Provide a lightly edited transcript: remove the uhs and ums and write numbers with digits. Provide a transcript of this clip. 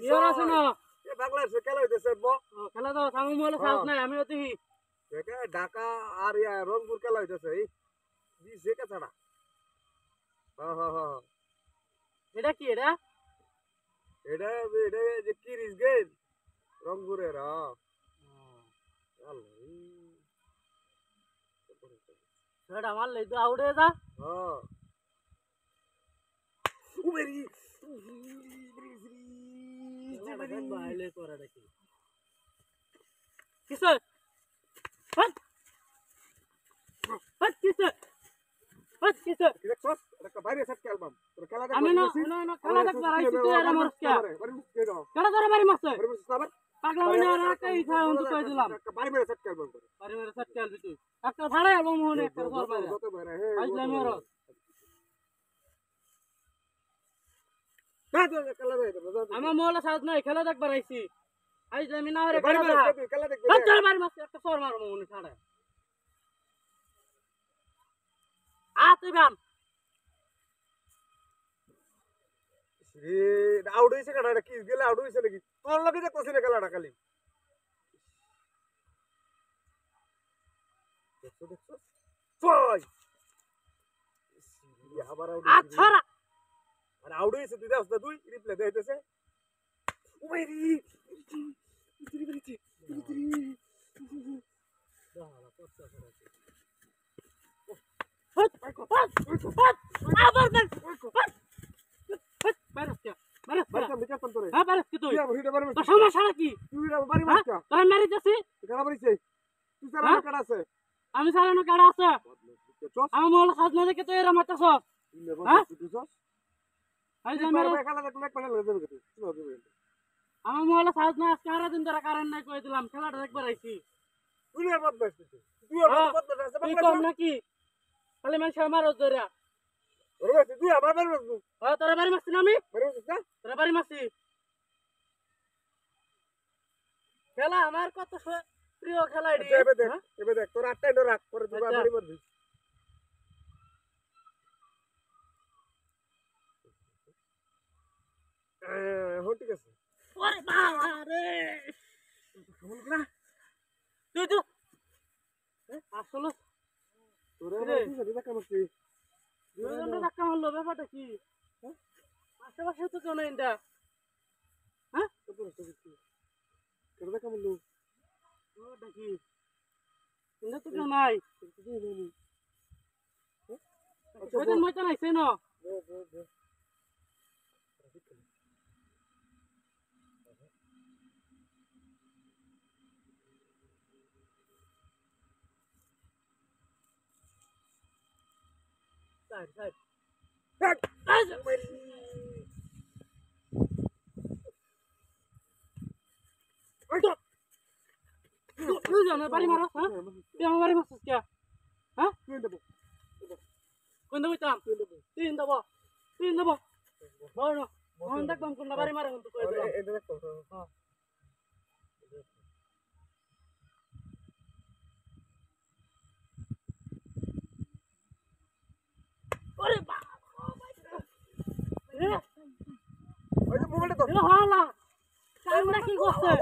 ইয়ার আছে না এ বাংলাদেশে খেলা হইতেছে খেলা দাও সামু মোলে সাহস নাই আমিও দেখি দেখে ঢাকা আর ইয়া রংপুর খেলা হইতেছে এই দিছে কাছাড়া হ্যাঁ এটা কি এটা এটা এটা যে কিরিস গেল রংপুরের সেটা মারলে তো আউটে যা হ্যাঁ উবেরি বাইলে করে দেখি কিসে হট হট কিসে হট কিসে দেখছ একটা বাইরে সেট খেলবাম তোর খেলা দেখ আমি না না খেলা দেখবার আইছি তুই আর আমার কে খেলা ধরে বাড়ি মারছে পাগলা মানে আর একাই খায় অন্ত কই দিলাম বাড়ি মেরে সেট খেলবাম বাড়ি মেরে সেট খেলবি তুই একটা ভাড়া আলবো মোহনে একটা সর বাইরে আইলা মেরো আমার মোলা সাথ নাই খেলা দেখবার আইছি আইজ আমি না হরে খেলা দেখবি চল বাড়ি মারছে একটা সর মারো মোহনে ছাড়া তুই বাম আউট হইছে কাটা কি গেলে আউট হইছে নাকি তোর লগে দেখছিস না খেলাটা খালি দেখছো ছয় আবার আউট আচ্ছা আর আউট হইছে তুই দাস তুই রিপ্লে দেইতেছে ওইরি ইতরি বলিছি ইতরি দাঁড়া কষ্ট করে হট আবার দেখ হট বাইরে কে বাইরে বাচ্চা বিকাশ তোরে হ্যাঁ বাইরে কি তুই তুই বাড়ি তো সমস্যা কি তুই বাড়ি মারকা তোরা মেরে যাচ্ছি কেডা বাড়িছে তুই সারা কাটা আছে আমি সারানো কাড়া আছে আমি মোলা সাজ না দেখে তো এরা মারতেছ হ্যাঁ আই যে মেরে খেলা দেখলে এক প্যানেল হয়ে যাবে তুই আমার মোলা সাজ না আজকে আরা দিন ধরে কারেন্ট নাই কই দিলাম খেলাটা দেখবার আইছি তুই আর বাদ বাস তুই আর বাদ বাস আছে তুই কম নাকি খালি মানুষ আমার ধরে ওরে তুই আমার বাড়ি মারছ তোরা বাড়ি মারছি না আমি বাড়ি মারছ না তোরা বাড়ি মারছি খেলা আমার কত প্রিয় খেলা এডি এবে দেখ তোর আটটাই রাখ পরে তুই বাড়ি মারবি হ্যাঁ ঠিক আছে ওরে বাবা রে তুই তো আসলে তোরে কি দেখা মারছি দুজনে ধাক্কা মারলো ব্যাপারটা কি আশেপাশে তো কেউ নেই এটা হ্যাঁ কেন দেখা মারলো ওটা কি এটা তো কেউ নাই সেদিন ময়দান আইছে না Side. Lu jangan bari marah, ha? Jangan bari masuk ya, ha? Kau ndak hitam, tin dah boh, no, hendak bang kau bari marah untuk kau itu. Ore bapak, ওই যে মোবাইলটা তো halah, kamu lagi gosip.